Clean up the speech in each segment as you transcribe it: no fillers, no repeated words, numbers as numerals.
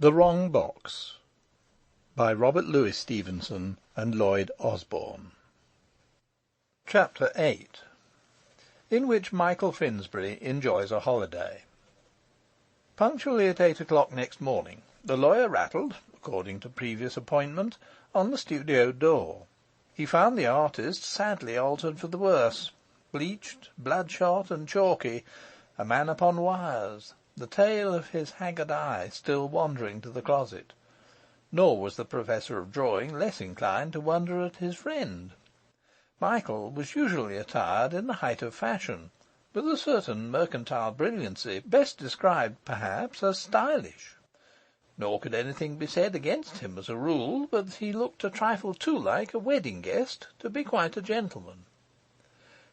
The Wrong Box by Robert Louis Stevenson and Lloyd Osborne. Chapter 8. In which Michael Finsbury enjoys a holiday. Punctually at 8 o'clock next morning, the lawyer rattled, according to previous appointment, on the studio door. He found the artist sadly altered for the worse, bleached, bloodshot, and chalky, a man upon wires, the tail of his haggard eye still wandering to the closet. Nor was the professor of drawing less inclined to wonder at his friend. Michael was usually attired in the height of fashion, with a certain mercantile brilliancy, best described, perhaps, as stylish. Nor could anything be said against him as a rule, but he looked a trifle too like a wedding guest to be quite a gentleman.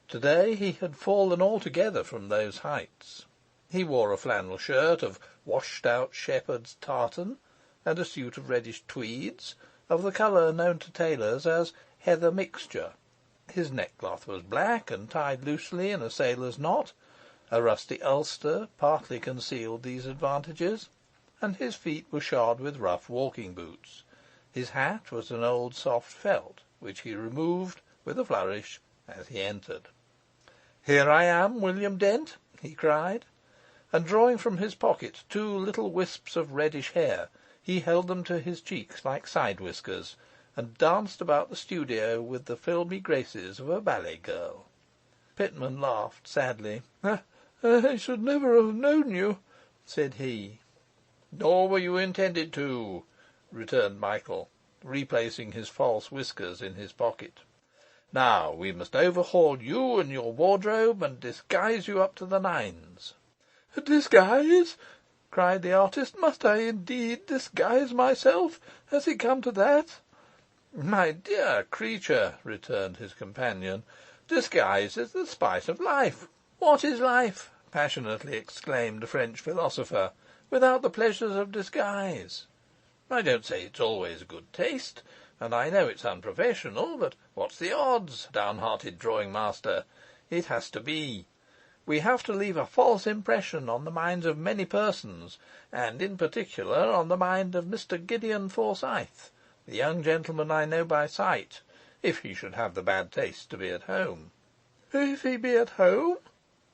To-day he had fallen altogether from those heights. He wore a flannel shirt of washed-out shepherd's tartan, and a suit of reddish tweeds, of the colour known to tailors as heather mixture. His neckcloth was black and tied loosely in a sailor's knot. A rusty ulster partly concealed these advantages, and his feet were shod with rough walking boots. His hat was an old soft felt, which he removed with a flourish as he entered. "Here I am, William Dent," he cried, and drawing from his pocket 2 little wisps of reddish hair, he held them to his cheeks like side whiskers, and danced about the studio with the filmy graces of a ballet girl. Pitman laughed sadly. "I should never have known you," said he. "Nor were you intended to," returned Michael, replacing his false whiskers in his pocket. "Now we must overhaul you and your wardrobe, and disguise you up to the nines." "Disguise!" cried the artist. "Must I indeed disguise myself? Has it come to that?" "My dear creature," returned his companion, "disguise is the spice of life. What is life," passionately exclaimed a French philosopher, "without the pleasures of disguise? I don't say it's always good taste, and I know it's unprofessional, but what's the odds, downhearted drawing master? It has to be. We have to leave a false impression on the minds of many persons, and in particular on the mind of Mr. Gideon Forsyth, the young gentleman I know by sight, if he should have the bad taste to be at home." "If he be at home?"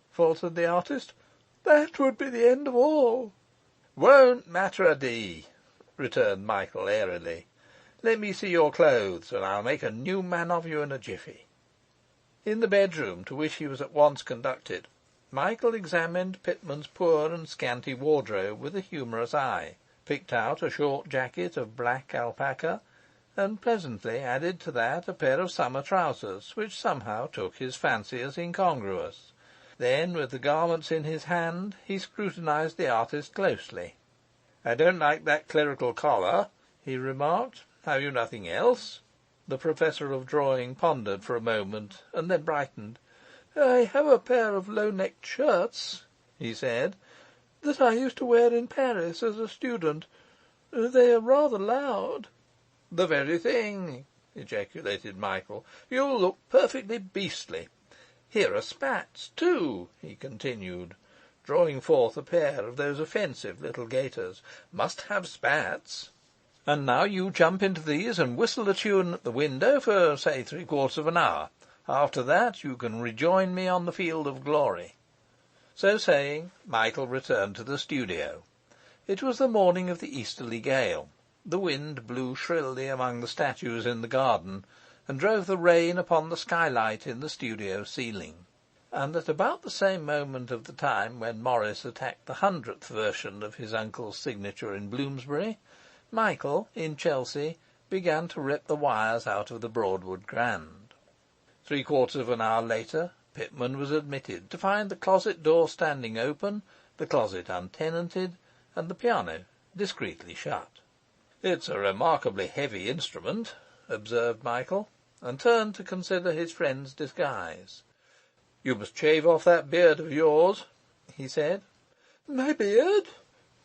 faltered the artist. "That would be the end of all." "Won't matter a d," returned Michael airily. "Let me see your clothes, and I'll make a new man of you in a jiffy." In the bedroom, to which he was at once conducted, Michael examined Pitman's poor and scanty wardrobe with a humorous eye, picked out a short jacket of black alpaca, and presently added to that a pair of summer trousers, which somehow took his fancy as incongruous. Then, with the garments in his hand, he scrutinized the artist closely. "I don't like that clerical collar," he remarked. "Have you nothing else?" The professor of drawing pondered for a moment, and then brightened. "I have a pair of low-necked shirts," he said, "that I used to wear in Paris as a student. They are rather loud." "The very thing!" ejaculated Michael. "You'll look perfectly beastly. Here are spats, too," he continued, drawing forth a pair of those offensive little gaiters. "Must have spats. And now you jump into these and whistle a tune at the window for, say, 3/4 of an hour. After that you can rejoin me on the field of glory." So saying, Michael returned to the studio. It was the morning of the easterly gale. The wind blew shrilly among the statues in the garden, and drove the rain upon the skylight in the studio ceiling. And at about the same moment of the time when Morris attacked the 100th version of his uncle's signature in Bloomsbury, Michael, in Chelsea, began to rip the wires out of the Broadwood Grand. 3/4 of an hour later, Pitman was admitted, to find the closet door standing open, the closet untenanted, and the piano discreetly shut. "It's a remarkably heavy instrument," observed Michael, and turned to consider his friend's disguise. "You must shave off that beard of yours," he said. "My beard?"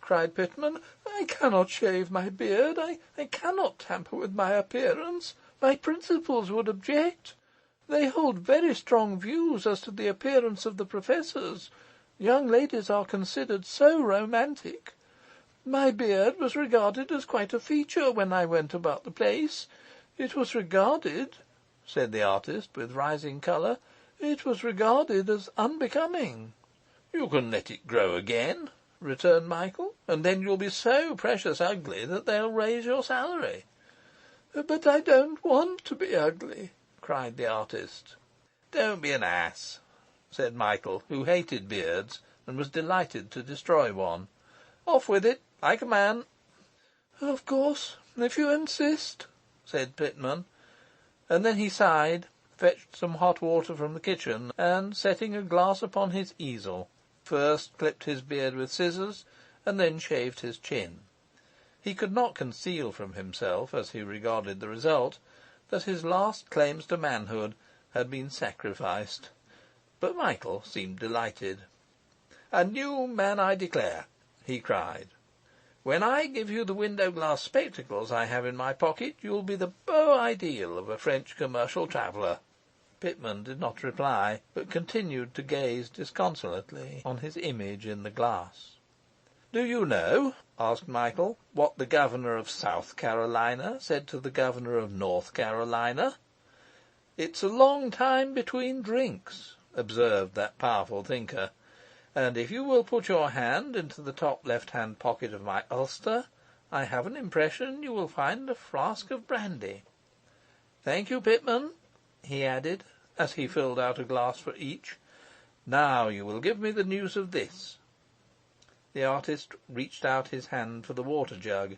cried Pitman. "I cannot shave my beard. I cannot tamper with my appearance. My principals would object. They hold very strong views as to the appearance of the professors. Young ladies are considered so romantic. My beard was regarded as quite a feature when I went about the place. It was regarded," said the artist, with rising colour, "it was regarded as unbecoming." "You can let it grow again," returned Michael, "and then you'll be so precious ugly that they'll raise your salary." "But I don't want to be ugly," cried the artist. "Don't be an ass," said Michael, who hated beards, and was delighted to destroy one. "Off with it, like a man." "Of course, if you insist," said Pitman. And then he sighed, fetched some hot water from the kitchen, and, setting a glass upon his easel, first clipped his beard with scissors, and then shaved his chin. He could not conceal from himself, as he regarded the result, that his last claims to manhood had been sacrificed. But Michael seemed delighted. "A new man, I declare," he cried. "When I give you the window glass spectacles I have in my pocket, you'll be the beau ideal of a French commercial traveller." Pitman did not reply, but continued to gaze disconsolately on his image in the glass. "Do you know," asked Michael, "what the governor of South Carolina said to the governor of North Carolina?" "It's a long time between drinks," observed that powerful thinker. "And if you will put your hand into the top left-hand pocket of my ulster, I have an impression you will find a flask of brandy. Thank you, Pitman," he added, as he filled out a glass for each. "Now you will give me the news of this." The artist reached out his hand for the water jug,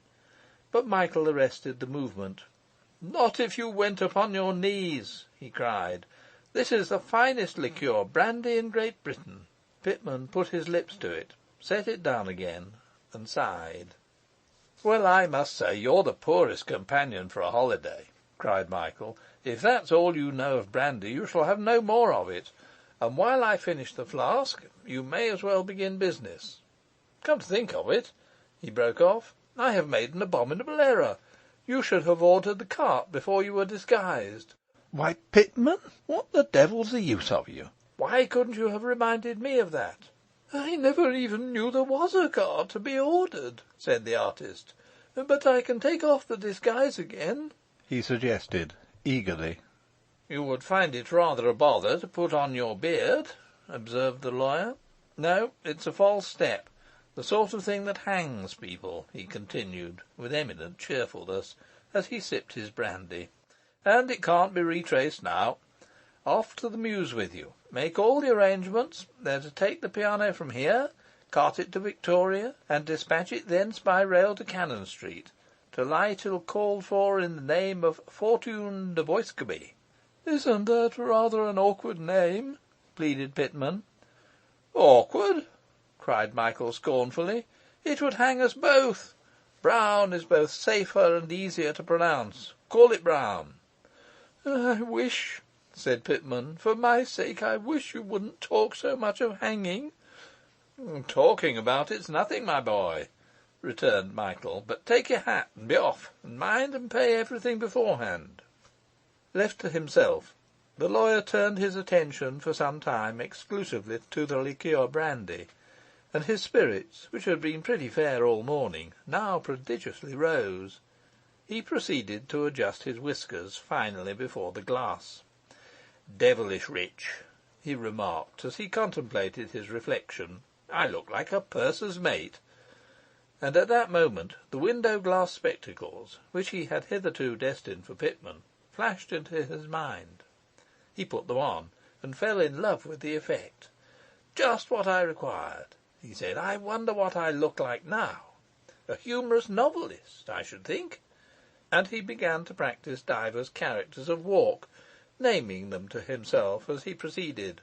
but Michael arrested the movement. "Not if you went upon your knees," he cried. "This is the finest liqueur brandy in Great Britain." Pitman put his lips to it, set it down again, and sighed. "Well, I must say you're the poorest companion for a holiday," cried Michael. "If that's all you know of brandy, you shall have no more of it. And while I finish the flask, you may as well begin business. Come to think of it," he broke off, "I have made an abominable error. You should have ordered the cart before you were disguised." "Why, Pitman, what the devil's the use of you?" "Why couldn't you have reminded me of that?" "I never even knew there was a cart to be ordered," said the artist. "But I can take off the disguise again," he suggested, eagerly. "You would find it rather a bother to put on your beard," observed the lawyer. "No, it's a false step, the sort of thing that hangs people," he continued, with eminent cheerfulness, as he sipped his brandy. "And it can't be retraced now. Off to the Mews with you. Make all the arrangements. They're to take the piano from here, cart it to Victoria, and dispatch it thence by rail to Cannon Street, to lie till called for in the name of Fortune de Boiscobie." "Isn't that rather an awkward name?" pleaded Pitman. "Awkward!" cried Michael scornfully. "It would hang us both. Brown is both safer and easier to pronounce. Call it Brown." "I wish," said Pitman, "for my sake, I wish you wouldn't talk so much of hanging." "Talking about it's nothing, my boy," returned Michael. "But take your hat and be off, and mind and pay everything beforehand." Left to himself, the lawyer turned his attention for some time exclusively to the liqueur brandy, and his spirits, which had been pretty fair all morning, now prodigiously rose. He proceeded to adjust his whiskers finally before the glass. "Devilish rich," he remarked, as he contemplated his reflection. "I look like a purser's mate." And at that moment the window glass spectacles, which he had hitherto destined for Pitman, flashed into his mind. He put them on, and fell in love with the effect. "Just what I required," he said. "I wonder what I look like now. A humorous novelist, I should think." And he began to practise divers characters of walk, naming them to himself as he proceeded.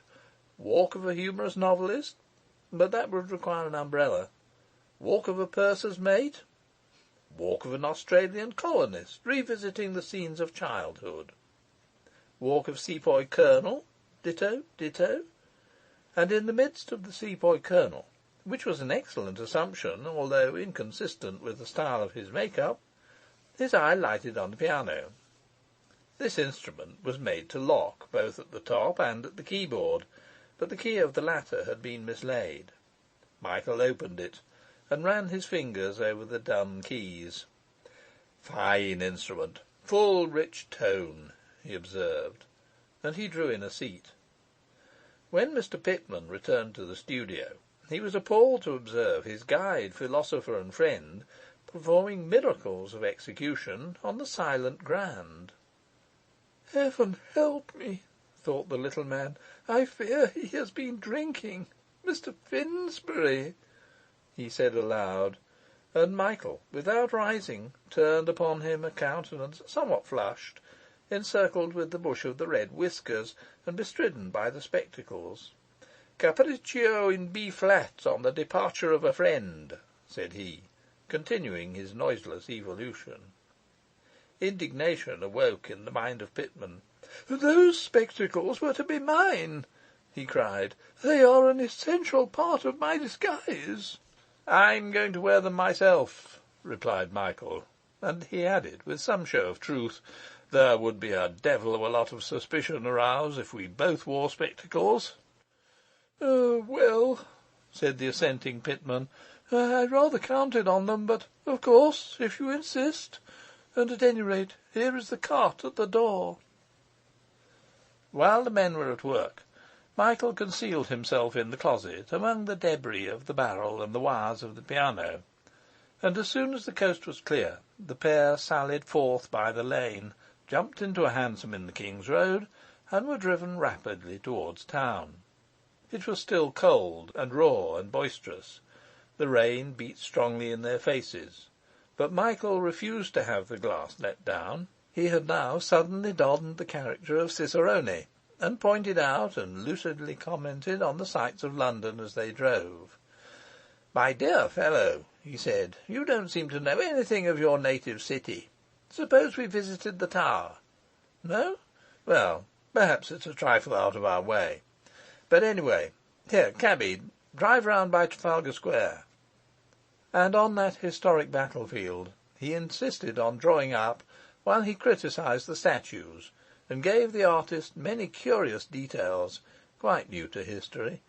Walk of a humorous novelist, but that would require an umbrella. Walk of a purser's mate. Walk of an Australian colonist, revisiting the scenes of childhood. Walk of Sepoy colonel, ditto, ditto. And in the midst of the Sepoy colonel, which was an excellent assumption, although inconsistent with the style of his make-up, his eye lighted on the piano. This instrument was made to lock, both at the top and at the keyboard, but the key of the latter had been mislaid. Michael opened it, and ran his fingers over the dun keys. "Fine instrument, full rich tone," he observed, and he drew in a seat. When Mr. Pitman returned to the studio, he was appalled to observe his guide, philosopher, and friend performing miracles of execution on the silent grand. "Heaven help me," thought the little man. "I fear he has been drinking. Mr. Finsbury," he said aloud, and Michael, without rising, turned upon him a countenance somewhat flushed, encircled with the bush of the red whiskers, and bestridden by the spectacles. "Capriccio in B flat on the departure of a friend," said he, continuing his noiseless evolution. Indignation awoke in the mind of Pitman. "Those spectacles were to be mine," he cried. "They are an essential part of my disguise." "I'm going to wear them myself," replied Michael, and he added, with some show of truth, "There would be a devil of a lot of suspicion aroused if we both wore spectacles." "Well," said the assenting Pitman, "I rather counted on them, but, of course, if you insist. And at any rate, here is the cart at the door." While the men were at work, Michael concealed himself in the closet among the debris of the barrel and the wires of the piano, and as soon as the coast was clear, the pair sallied forth by the lane, jumped into a hansom in the King's Road, and were driven rapidly towards town. It was still cold and raw and boisterous. The rain beat strongly in their faces, but Michael refused to have the glass let down. He had now suddenly donned the character of Cicerone, and pointed out and lucidly commented on the sights of London as they drove. "My dear fellow," he said, "you don't seem to know anything of your native city. Suppose we visited the Tower? No? Well, perhaps it's a trifle out of our way. But anyway, here, cabby, drive round by Trafalgar Square." And on that historic battlefield he insisted on drawing up, while he criticised the statues, and gave the artist many curious details, quite new to history,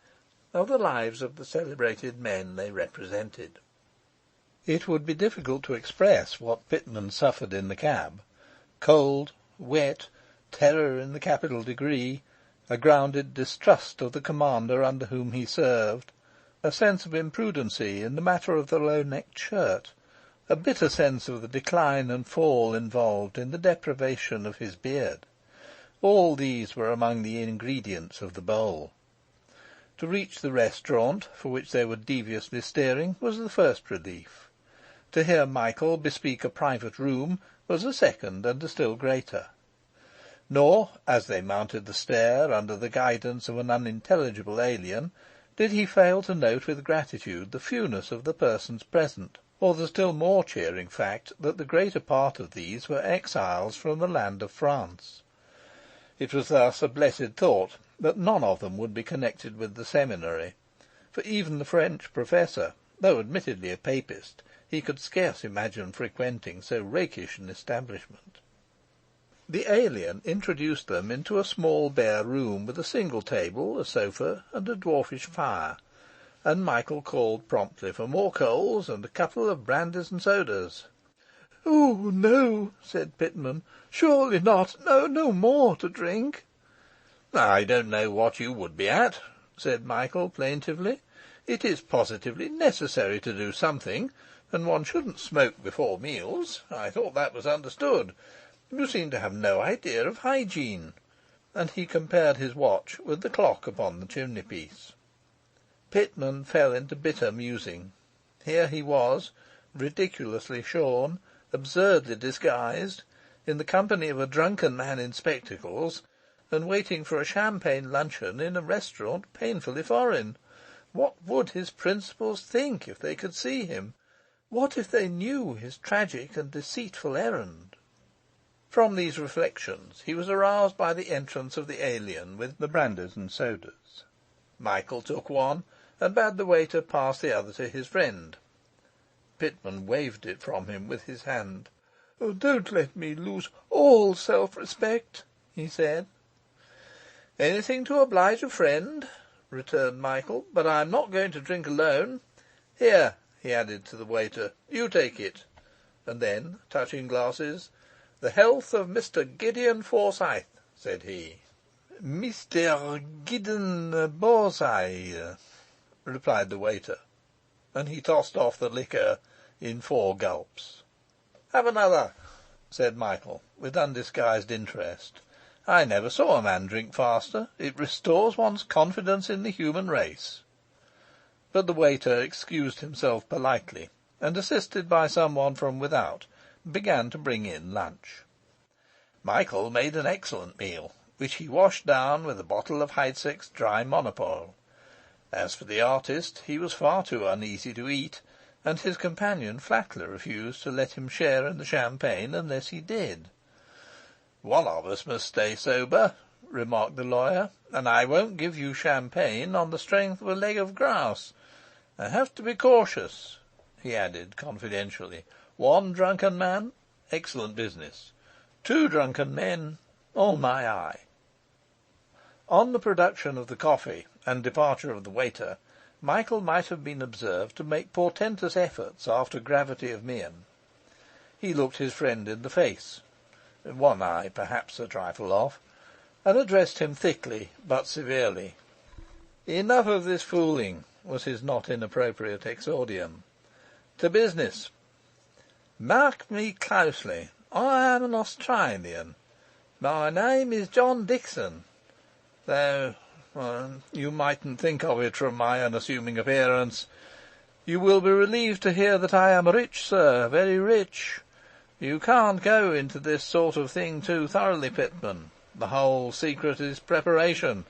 of the lives of the celebrated men they represented. It would be difficult to express what Pitman suffered in the cab. Cold, wet, terror in the capital degree, a grounded distrust of the commander under whom he served, a sense of imprudency in the matter of the low-necked shirt, a bitter sense of the decline and fall involved in the deprivation of his beard. All these were among the ingredients of the bowl. To reach the restaurant, for which they were deviously steering, was the first relief. To hear Michael bespeak a private room was a second and a still greater. Nor, as they mounted the stair under the guidance of an unintelligible alien, did he fail to note with gratitude the fewness of the persons present, or the still more cheering fact that the greater part of these were exiles from the land of France. It was thus a blessed thought that none of them would be connected with the seminary, for even the French professor, though admittedly a papist, he could scarce imagine frequenting so rakish an establishment. The alien introduced them into a small bare room with a single table, a sofa, and a dwarfish fire, and Michael called promptly for more coals and a couple of brandies and sodas. "Oh, no," said Pitman, "surely not. No more to drink." "I don't know what you would be at," said Michael plaintively. "It is positively necessary to do something, and one shouldn't smoke before meals. I thought that was understood. You seem to have no idea of hygiene." And he compared his watch with the clock upon the chimney-piece. Pitman fell into bitter musing. Here he was, ridiculously shorn, absurdly disguised, in the company of a drunken man in spectacles, and waiting for a champagne luncheon in a restaurant painfully foreign. What would his principals think if they could see him? What if they knew his tragic and deceitful errand? From these reflections he was aroused by the entrance of the alien with the brandies and sodas. Michael took one, and bade the waiter pass the other to his friend. Pitman waved it from him with his hand. "Don't let me lose all self-respect," he said. "Anything to oblige a friend," returned Michael, "but I'm not going to drink alone. Here, he added to the waiter. "You take it." And then, touching glasses, "The health of Mr. Gideon Forsyth," said he. "Mr. Gideon Forsyth," replied the waiter, and he tossed off the liquor in 4 gulps. "Have another," said Michael, with undisguised interest. "I never saw a man drink faster. It restores one's confidence in the human race." But the waiter excused himself politely, and, assisted by someone from without, began to bring in lunch. Michael made an excellent meal, which he washed down with a bottle of Heidsieck's dry monopole. As for the artist, he was far too uneasy to eat, and his companion flatly refused to let him share in the champagne unless he did. "One of us must stay sober," remarked the lawyer, "and I won't give you champagne on the strength of a leg of grouse. I have to be cautious," he added confidentially. "One drunken man, excellent business. 2 drunken men, all my eye." On the production of the coffee and departure of the waiter, Michael might have been observed to make portentous efforts after gravity of mien. He looked his friend in the face, one eye perhaps a trifle off, and addressed him thickly but severely. "Enough of this fooling," was his not inappropriate exordium. "To business. Mark me closely. I am an Australian. My name is John Dickson, though you mightn't think of it from my unassuming appearance. You will be relieved to hear that I am rich, sir, very rich. You can't go into this sort of thing too thoroughly, Pitman. The whole secret is preparation,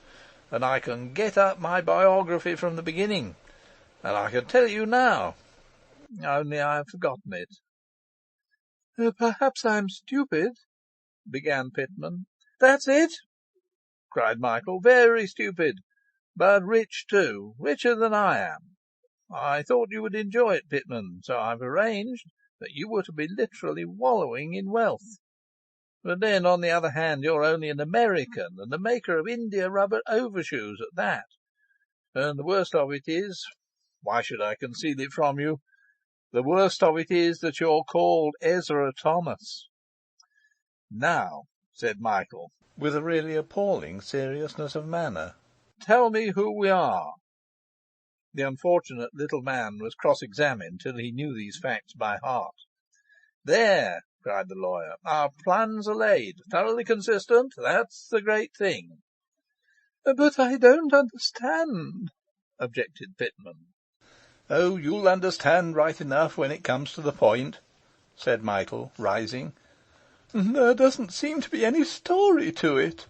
and I can get up my biography from the beginning, and I can tell you now, only I have forgotten it." "Perhaps I'm stupid," began Pitman. "That's it," cried Michael. "Very stupid, but rich too, richer than I am. I thought you would enjoy it, Pitman, so I've arranged that you were to be literally wallowing in wealth. But then, on the other hand, you're only an American, and a maker of India rubber overshoes at that. And the worst of it is, why should I conceal it from you? The worst of it is that you're called Ezra Thomas." "Now," said Michael, with a really appalling seriousness of manner, "tell me who we are." The unfortunate little man was cross-examined till he knew these facts by heart. "There!" cried the lawyer. "Our plans are laid, thoroughly consistent. That's the great thing." "But I don't understand," objected Pitman. "Oh, you'll understand right enough when it comes to the point," said Michael, rising. "There doesn't seem to be any story to it,"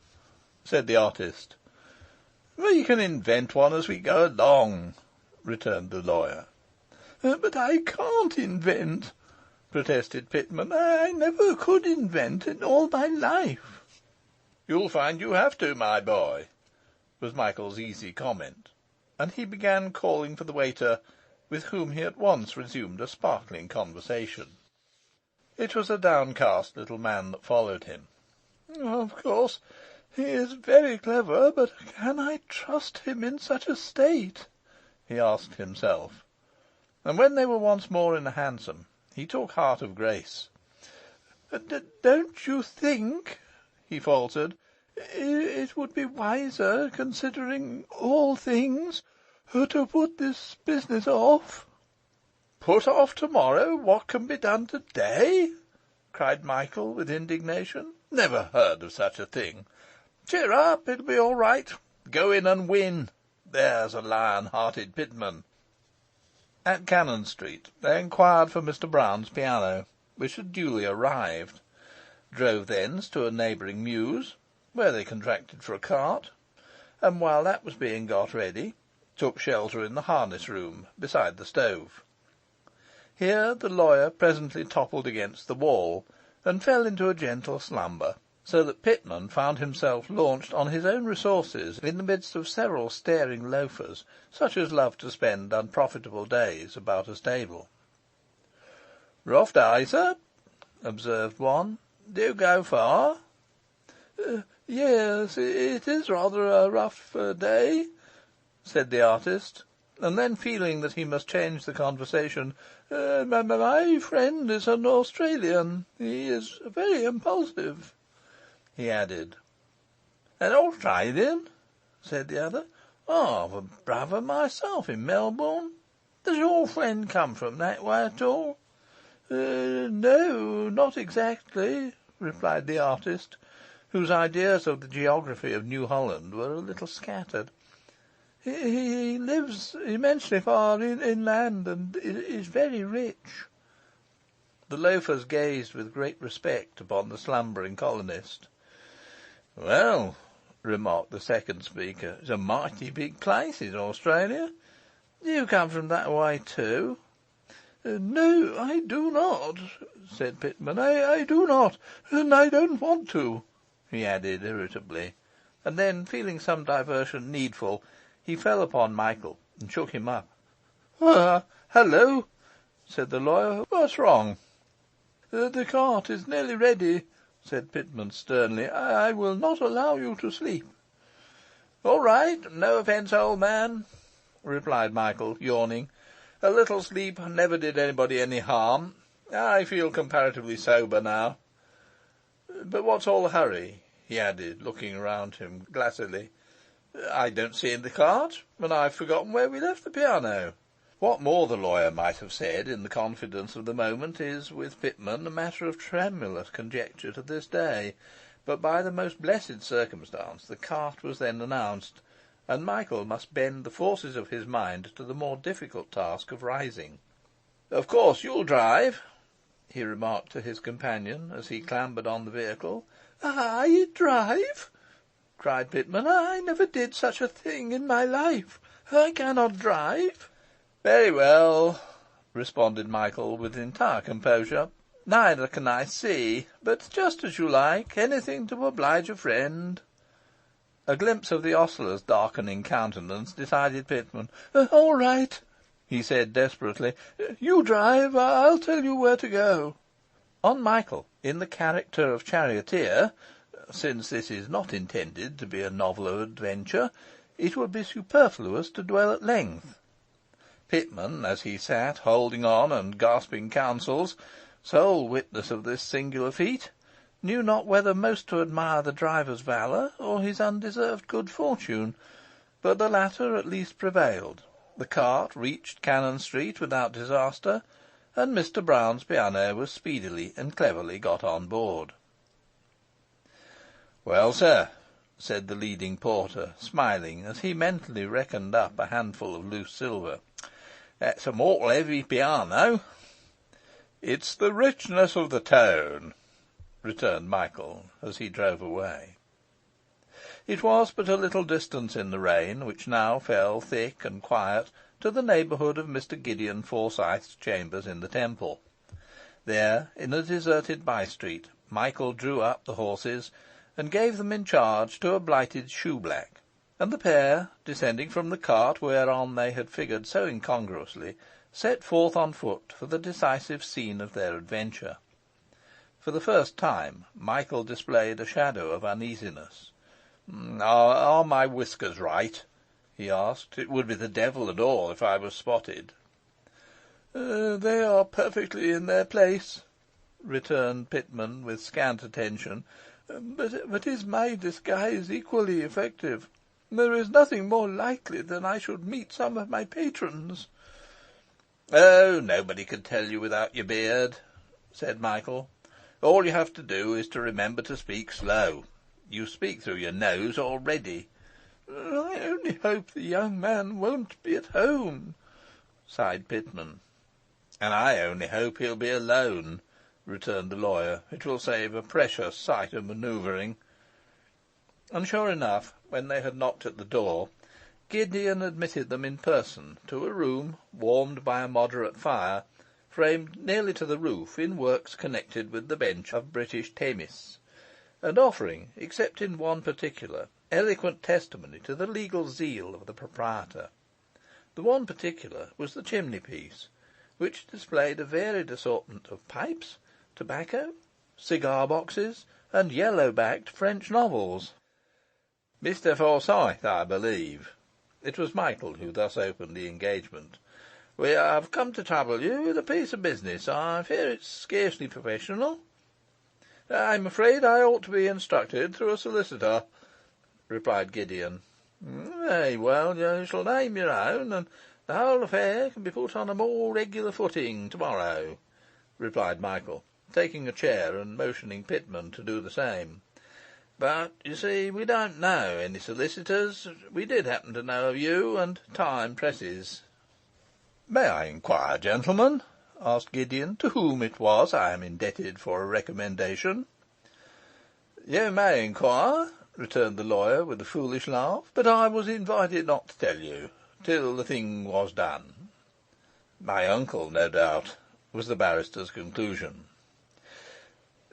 said the artist. "We can invent one as we go along," returned the lawyer. "But I can't invent," protested Pitman. "I never could invent in all my life." "You'll find you have to, my boy," was Michael's easy comment, and he began calling for the waiter, with whom he at once resumed a sparkling conversation. It was a downcast little man that followed him. "Of course he is very clever, but can I trust him in such a state?" he asked himself. And when they were once more in a hansom, he took heart of grace. "Don't you think," he faltered, "it would be wiser, considering all things, to put this business off?" "Put off tomorrow what can be done today?" cried Michael with indignation. "Never heard of such a thing. Cheer up, it'll be all right. Go in and win. There's a lion-hearted Pitman." At Cannon Street they inquired for Mr. Brown's piano, which had duly arrived, drove thence to a neighbouring mews, where they contracted for a cart, and while that was being got ready, took shelter in the harness room beside the stove. Here the lawyer presently toppled against the wall, and fell into a gentle slumber, so that Pitman found himself launched on his own resources in the midst of several staring loafers, such as love to spend unprofitable days about a stable. "Rough day, sir," observed one. "Do you go far?" "Yes, it is rather a rough day," said the artist. and then, feeling that he must change the conversation, my friend is an Australian. He is very impulsive," he added. "An Australian?" said the other. "I've a brother myself in Melbourne. Does your friend come from that way at all?" "No, not exactly," replied the artist, whose ideas of the geography of New Holland were a little scattered. He lives immensely far inland, and is very rich." The loafers gazed with great respect upon the slumbering colonist. "Well," remarked the second speaker, "it's a mighty big place, is Australia. Do you come from that way too?" "No, I do not," said Pitman. I do not, and I don't want to," he added irritably; and then, feeling some diversion needful, he fell upon Michael and shook him up. "Hullo!" said the lawyer. "What's wrong?" "The cart is nearly ready," said Pitman sternly. "I will not allow you to sleep." "All right, no offence, old man," replied Michael, yawning. "A little sleep never did anybody any harm. I feel comparatively sober now. But what's all the hurry?" he added, looking round him glassily. "I don't see the cart, and I've forgotten where we left the piano." What more the lawyer might have said in the confidence of the moment is, with Pitman, a matter of tremulous conjecture to this day; but by the most blessed circumstance the cart was then announced, and Michael must bend the forces of his mind to the more difficult task of rising. "Of course you'll drive," he remarked to his companion, as he clambered on the vehicle. "I drive!" cried Pitman. "I never did such a thing in my life. I cannot drive." "Very well," responded Michael with entire composure. "Neither can I see. But just as you like. Anything to oblige a friend." A glimpse of the ostler's darkening countenance decided Pitman. "All right," he said desperately. "You drive. I'll tell you where to go." On Michael, in the character of charioteer, since this is not intended to be a novel of adventure, it would be superfluous to dwell at length. Pitman, as he sat holding on and gasping counsels, sole witness of this singular feat, knew not whether most to admire the driver's valour or his undeserved good fortune, but the latter at least prevailed. The cart reached Cannon Street without disaster, and Mr. Brown's piano was speedily and cleverly got on board. "Well, sir," said the leading porter, smiling, as he mentally reckoned up a handful of loose silver, "that's a mortal heavy piano." "It's the richness of the tone," returned Michael, as he drove away. It was but a little distance in the rain, which now fell thick and quiet, to the neighbourhood of Mr. Gideon Forsyth's chambers in the Temple. There, in a deserted by-street, Michael drew up the horses, and gave them in charge to a blighted shoeblack, and the pair, descending from the cart whereon they had figured so incongruously, set forth on foot for the decisive scene of their adventure. For the first time, Michael displayed a shadow of uneasiness. Are my whiskers right?" he asked. "It would be the devil and all if I was spotted." They are perfectly in their place," returned Pitman with scant attention. But is my disguise equally effective? There is nothing more likely than I should meet some of my patrons." "Oh, nobody can tell you without your beard," said Michael. "All you have to do is to remember to speak slow. You speak through your nose already." "I only hope the young man won't be at home," sighed Pitman. "And I only hope he'll be alone," returned the lawyer. "It will save a precious sight of manoeuvring." And sure enough, when they had knocked at the door, Gideon admitted them in person to a room warmed by a moderate fire, framed nearly to the roof in works connected with the bench of British Themis, and offering, except in one particular, eloquent testimony to the legal zeal of the proprietor. The one particular was the chimney-piece, which displayed a varied assortment of pipes, tobacco, cigar-boxes, and yellow-backed French novels. "Mr. Forsyth, I believe?" It was Michael who thus opened the engagement. "We have come to trouble you with a piece of business. I fear it's scarcely professional." "I'm afraid I ought to be instructed through a solicitor," replied Gideon. "Very well, you shall name your own, and the whole affair can be put on a more regular footing to-morrow," replied Michael, taking a chair and motioning Pitman to do the same. "But, you see, we don't know any solicitors. We did happen to know of you, and time presses." "May I inquire, gentlemen," asked Gideon, "to whom it was I am indebted for a recommendation?" "You may inquire," returned the lawyer with a foolish laugh, "but I was invited not to tell you till the thing was done." "My uncle, no doubt," was the barrister's conclusion.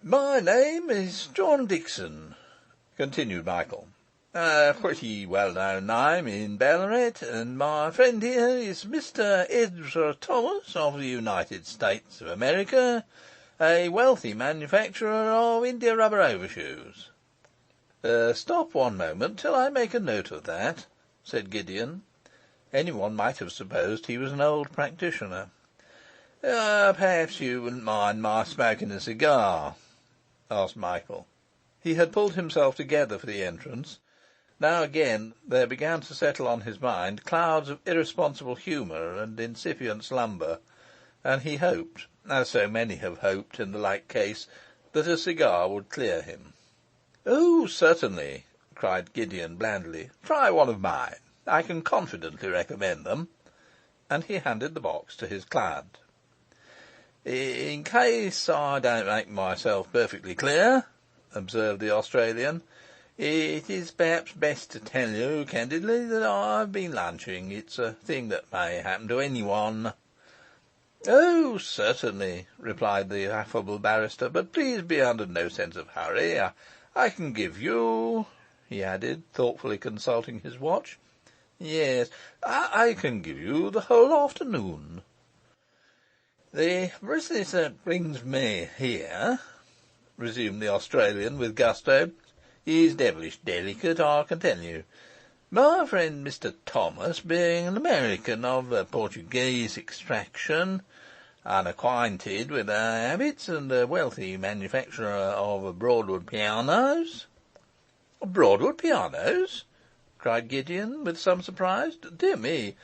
"My name is John Dickson," continued Michael. "A pretty well-known name in Ballarat, and my friend here is Mr. Ezra Thomas of the United States of America, a wealthy manufacturer of India rubber overshoes." "Stop one moment till I make a note of that," said Gideon. Any one might have supposed he was an old practitioner. "Perhaps you wouldn't mind my smoking a cigar?" asked Michael. He had pulled himself together for the entrance. Now again there began to settle on his mind clouds of irresponsible humour and incipient slumber, and he hoped, as so many have hoped in the like case, that a cigar would clear him. "Oh, certainly," cried Gideon blandly. "Try one of mine. I can confidently recommend them." And he handed the box to his client. "In case I don't make myself perfectly clear," observed the Australian, "it is perhaps best to tell you candidly that I've been lunching. It's a thing that may happen to any one." "Oh, certainly," replied the affable barrister. "But please be under no sense of hurry. I can give you," he added, thoughtfully consulting his watch. "Yes, I can give you the whole afternoon." "The business that brings me here," resumed the Australian with gusto, "is devilish delicate, I can tell you. My friend Mr. Thomas, being an American of Portuguese extraction, unacquainted with our habits, and a wealthy manufacturer of Broadwood pianos." "Broadwood pianos?" cried Gideon, with some surprise. "Dear me,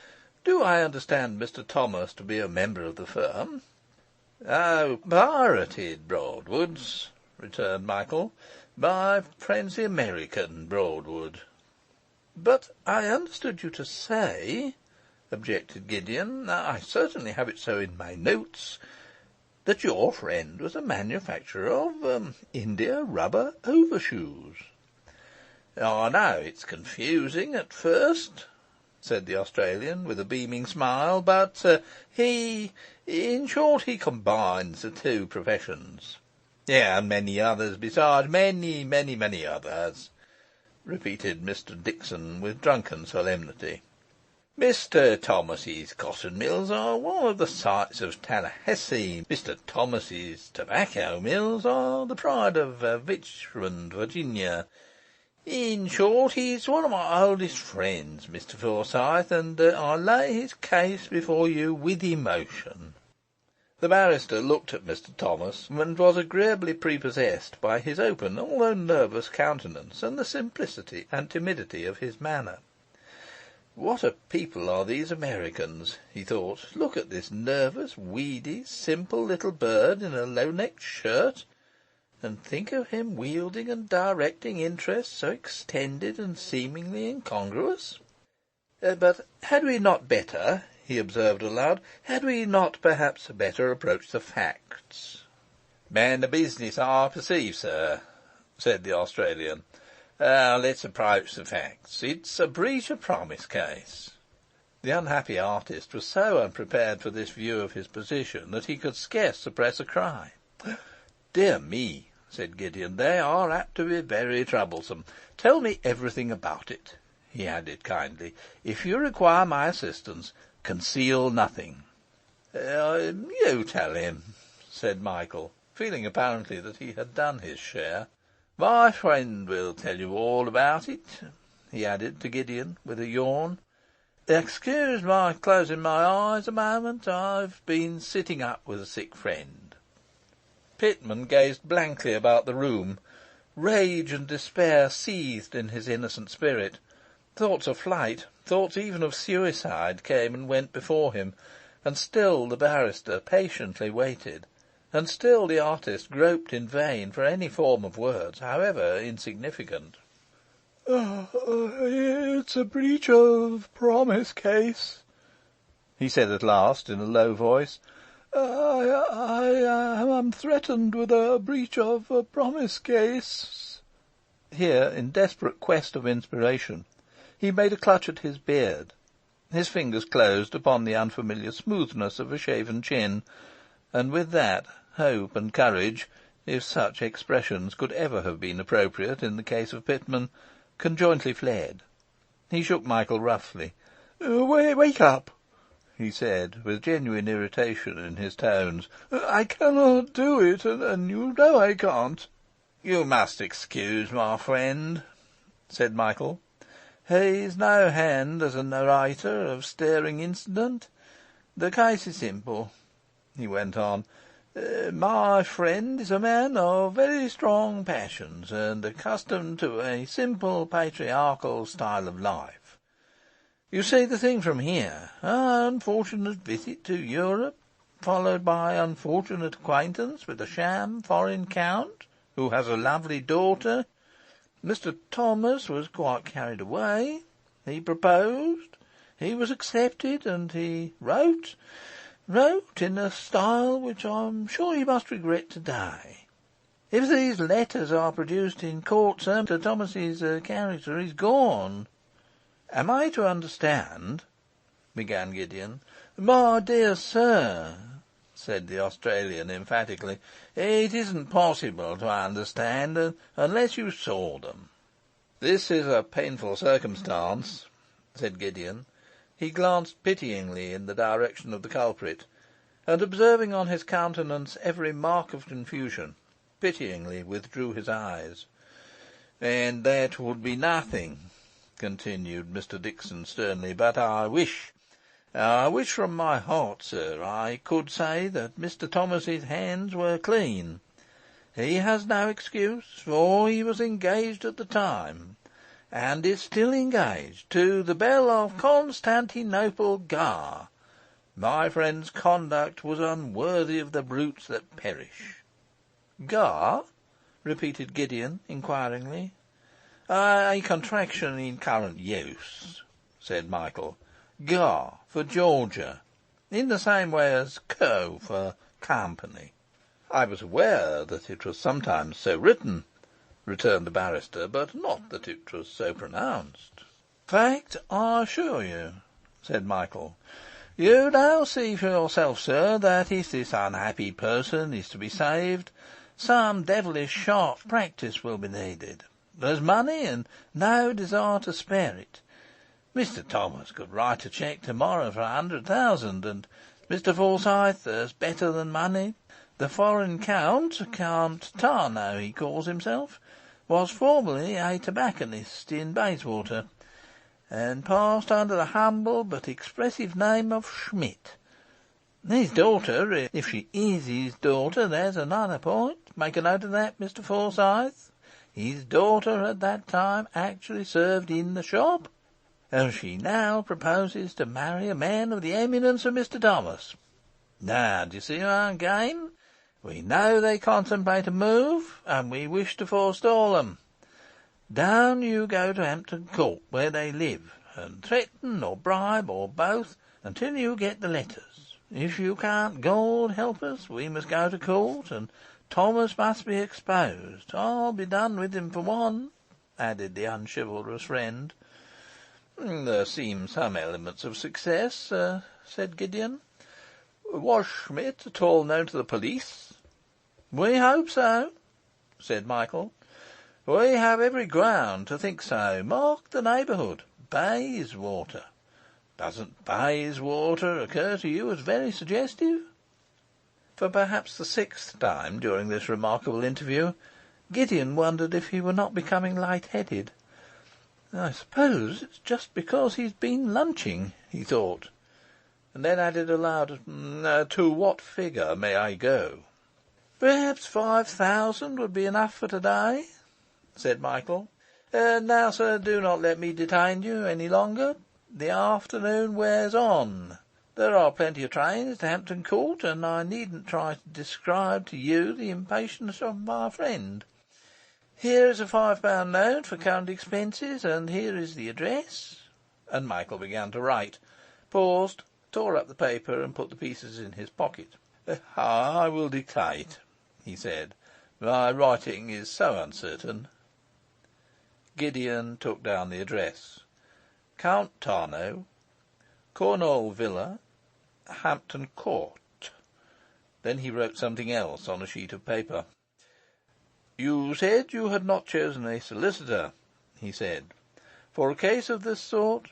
do I understand Mr. Thomas to be a member of the firm?" "Oh, pirated Broadwoods," returned Michael. "My friend's the American Broadwood." "But I understood you to say," objected Gideon, "I certainly have it so in my notes, that your friend was a manufacturer of India rubber overshoes." "I know it's confusing at first," said the Australian, with a beaming smile, "but in short, he combines the two professions." "And many others besides, many, many, many others," repeated Mr. Dickson with drunken solemnity. "Mr. Thomas's cotton mills are one of the sights of Tallahassee. Mr. Thomas's tobacco mills are the pride of Richmond, Virginia. In short, he's one of my oldest friends, Mr. Forsyth, and I lay his case before you with emotion." The barrister looked at Mr. Thomas, and was agreeably prepossessed by his open, although nervous countenance, and the simplicity and timidity of his manner. What a people are these Americans, he thought. Look at this nervous, weedy, simple little bird in a low-necked shirt, and think of him wielding and directing interests so extended and seemingly incongruous. "But had we not better," he observed aloud, "had we not perhaps better approach the facts?" "Man of business, I perceive, sir," said the Australian. "Let's approach the facts. It's a breach of promise case." The unhappy artist was so unprepared for this view of his position that he could scarce suppress a cry. "Dear me," said Gideon, "they are apt to be very troublesome. Tell me everything about it," he added kindly. "If you require my assistance, conceal nothing." "You tell him," said Michael, feeling apparently that he had done his share. "My friend will tell you all about it," he added to Gideon with a yawn. Excuse my closing my eyes a moment. I've been sitting up with a sick friend." Pitman gazed blankly about the room. Rage and despair seethed in his innocent spirit. Thoughts of flight, thoughts even of suicide, came and went before him, and still the barrister patiently waited, and still the artist groped in vain for any form of words, however insignificant. "It's a breach of promise case," he said at last, in a low voice. I am threatened with a breach of promise case." Here, in desperate quest of inspiration, he made a clutch at his beard. His fingers closed upon the unfamiliar smoothness of a shaven chin, and with that, hope and courage, if such expressions could ever have been appropriate in the case of Pitman, conjointly fled. He shook Michael roughly. "Wake up," he said, with genuine irritation in his tones. "I cannot do it, and you know I can't." "You must excuse my friend," said Michael. "He's no hand as a narrator of stirring incident. The case is simple," he went on. "My friend is a man of very strong passions, and accustomed to a simple patriarchal style of life. You see the thing from here. An unfortunate visit to Europe, followed by unfortunate acquaintance with a sham foreign count who has a lovely daughter. Mr. Thomas was quite carried away. He proposed, he was accepted, and he wrote in a style which I'm sure he must regret today. If these letters are produced in court, Sir Thomas's character is gone." "Am I to understand—" began Gideon. "My dear sir," said the Australian emphatically, "it isn't possible to understand unless you saw them." "This is a painful circumstance," said Gideon. He glanced pityingly in the direction of the culprit, and, observing on his countenance every mark of confusion, pityingly withdrew his eyes. "And that would be nothing," continued Mr. Dickson sternly, "but I wish from my heart, sir, I could say that Mr. Thomas's hands were clean. He has no excuse, for he was engaged at the time, and is still engaged, to the belle of Constantinople Gar. My friend's conduct was unworthy of the brutes that perish." "Gar?" repeated Gideon inquiringly. "A contraction in current use," said Michael. "Gar for Georgia, in the same way as Co for company." "I was aware that it was sometimes so written," returned the barrister, "but not that it was so pronounced." "Fact, I assure you," said Michael. "You now see for yourself, sir, that if this unhappy person is to be saved, some devilish sharp practice will be needed. There's money, and no desire to spare it. Mr. Thomas could write a cheque tomorrow for 100,000, and Mr. Forsyth, there's better than money. The foreign Count Tarno, he calls himself, was formerly a tobacconist in Bayswater, and passed under the humble but expressive name of Schmidt. His daughter, if she is his daughter, there's another point. Make a note of that, Mr. Forsyth. His daughter at that time actually served in the shop, and she now proposes to marry a man of the eminence of Mr. Thomas. Now, do you see our game? We know they contemplate a move, and we wish to forestall them. Down you go to Hampton Court, where they live, and threaten or bribe or both until you get the letters. If you can't, God help us, we must go to court, and Thomas must be exposed. I'll be done with him for one," added the unchivalrous friend. "There seem some elements of success," said Gideon. "Was Schmidt at all known to the police?" "We hope so," said Michael. "We have every ground to think so. Mark the neighbourhood. Bayswater. Doesn't Bayswater occur to you as very suggestive?" For perhaps the sixth time during this remarkable interview, Gideon wondered if he were not becoming light-headed. "I suppose it's just because he's been lunching," he thought, and then added aloud, "To what figure may I go?" "Perhaps 5,000 would be enough for to-day," said Michael. "Now, sir, do not let me detain you any longer. The afternoon wears on. There are plenty of trains to Hampton Court, and I needn't try to describe to you the impatience of my friend. Here is a £5 note for current expenses, and here is the address." And Michael began to write, paused, tore up the paper, and put the pieces in his pocket. "I will dictate," he said. "My writing is so uncertain." Gideon took down the address: Count Tarnow, Cornwall Villa, Hampton Court. Then he wrote something else on a sheet of paper. "You said you had not chosen a solicitor," he said. "For a case of this sort,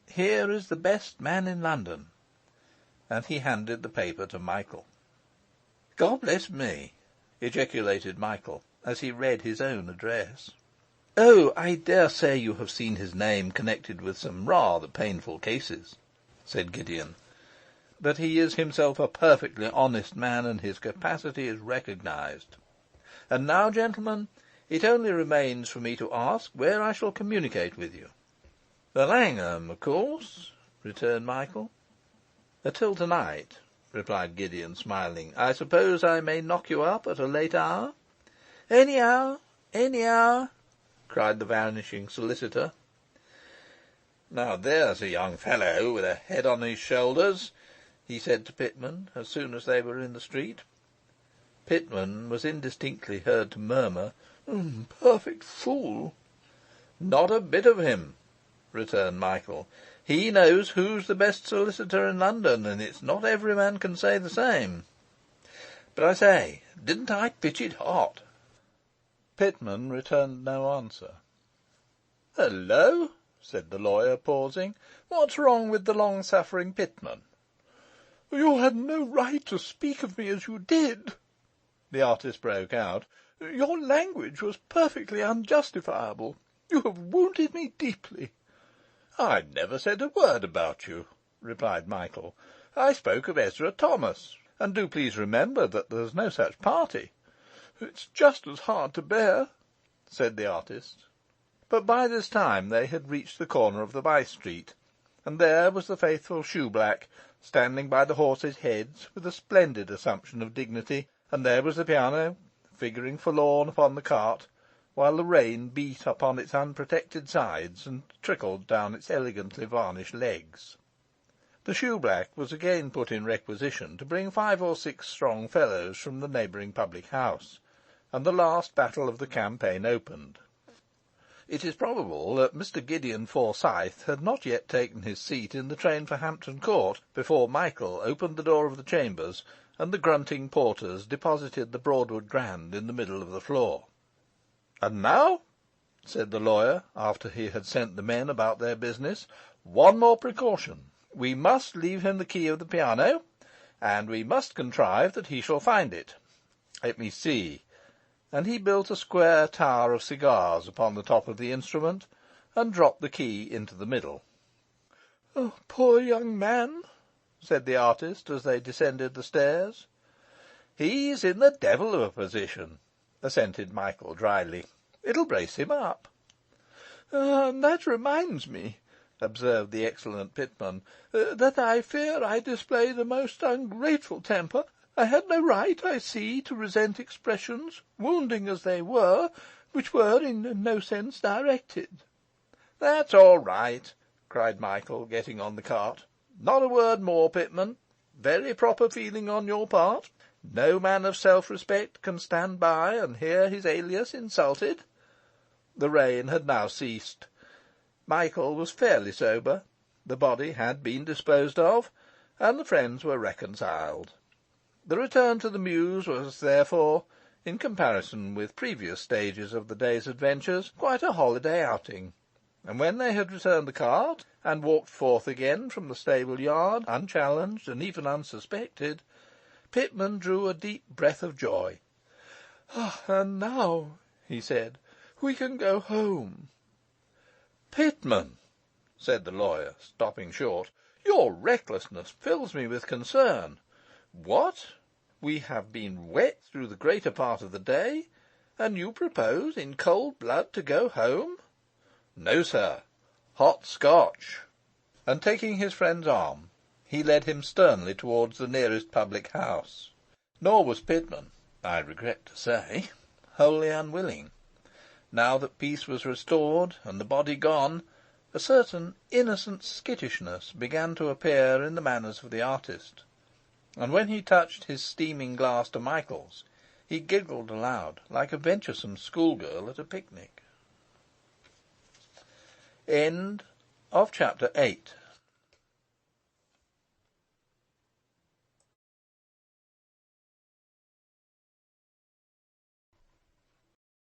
here is the best man in London." And he handed the paper to Michael. "God bless me!" ejaculated Michael, as he read his own address. "Oh, I dare say you have seen his name connected with some rather painful cases," said Gideon. "But he is himself a perfectly honest man, and his capacity is recognized. And now, gentlemen, it only remains for me to ask where I shall communicate with you." "The Langham, of course," returned Michael. "Till to-night," replied Gideon, smiling. "I suppose I may knock you up at a late hour?" "Any hour, any hour," cried the vanishing solicitor. "Now there's a young fellow with a head on his shoulders," he said to Pitman, as soon as they were in the street. Pitman was indistinctly heard to murmur, "Perfect fool." "Not a bit of him," returned Michael. "He knows who's the best solicitor in London, and it's not every man can say the same. But I say, didn't I pitch it hot?" Pitman returned no answer. "Hullo!" said the lawyer, pausing. "What's wrong with the long-suffering Pitman?" "You had no right to speak of me as you did," the artist broke out. "Your language was perfectly unjustifiable. You have wounded me deeply." "I never said a word about you," replied Michael. "I spoke of Ezra Thomas, and do please remember that there's no such party." "It's just as hard to bear," said the artist. But by this time they had reached the corner of the by-street, and there was the faithful shoeblack standing by the horses' heads with a splendid assumption of dignity, and there was the piano figuring forlorn upon the cart, while the rain beat upon its unprotected sides and trickled down its elegantly varnished legs. The shoeblack was again put in requisition to bring 5 or 6 strong fellows from the neighbouring public house, and the last battle of the campaign opened. It is probable that Mr. Gideon Forsyth had not yet taken his seat in the train for Hampton Court before Michael opened the door of the chambers, and the grunting porters deposited the Broadwood Grand in the middle of the floor. "And now," said the lawyer, after he had sent the men about their business, "one more precaution. We must leave him the key of the piano, and we must contrive that he shall find it. Let me see." And he built a square tower of cigars upon the top of the instrument, and dropped the key into the middle. "Oh, poor young man," said the artist, as they descended the stairs. "He's in the devil of a position," assented Michael drily. "It'll brace him up." "And that reminds me," observed the excellent Pitman, "that I fear I displayed a most ungrateful temper. I had no right, I see, to resent expressions, wounding as they were, which were in no sense directed." "That's all right," cried Michael, getting on the cart. "Not a word more, Pitman. Very proper feeling on your part. No man of self-respect can stand by and hear his alias insulted." The rain had now ceased. Michael was fairly sober. The body had been disposed of, and the friends were reconciled. The return to the Mews was, therefore, in comparison with previous stages of the day's adventures, quite a holiday outing; and when they had returned the cart, and walked forth again from the stable yard, unchallenged and even unsuspected, Pitman drew a deep breath of joy. "And now," he said, "we can go home." 'Pitman,' said the lawyer, stopping short, 'your recklessness fills me with concern. What! We have been wet through the greater part of the day, and you propose in cold blood to go home? No, sir. Hot Scotch!' And taking his friend's arm, he led him sternly towards the nearest public house. Nor was Pitman, I regret to say, wholly unwilling. Now that peace was restored and the body gone, a certain innocent skittishness began to appear in the manners of the artist, and when he touched his steaming glass to Michael's, he giggled aloud like a venturesome schoolgirl at a picnic. Chapter 9.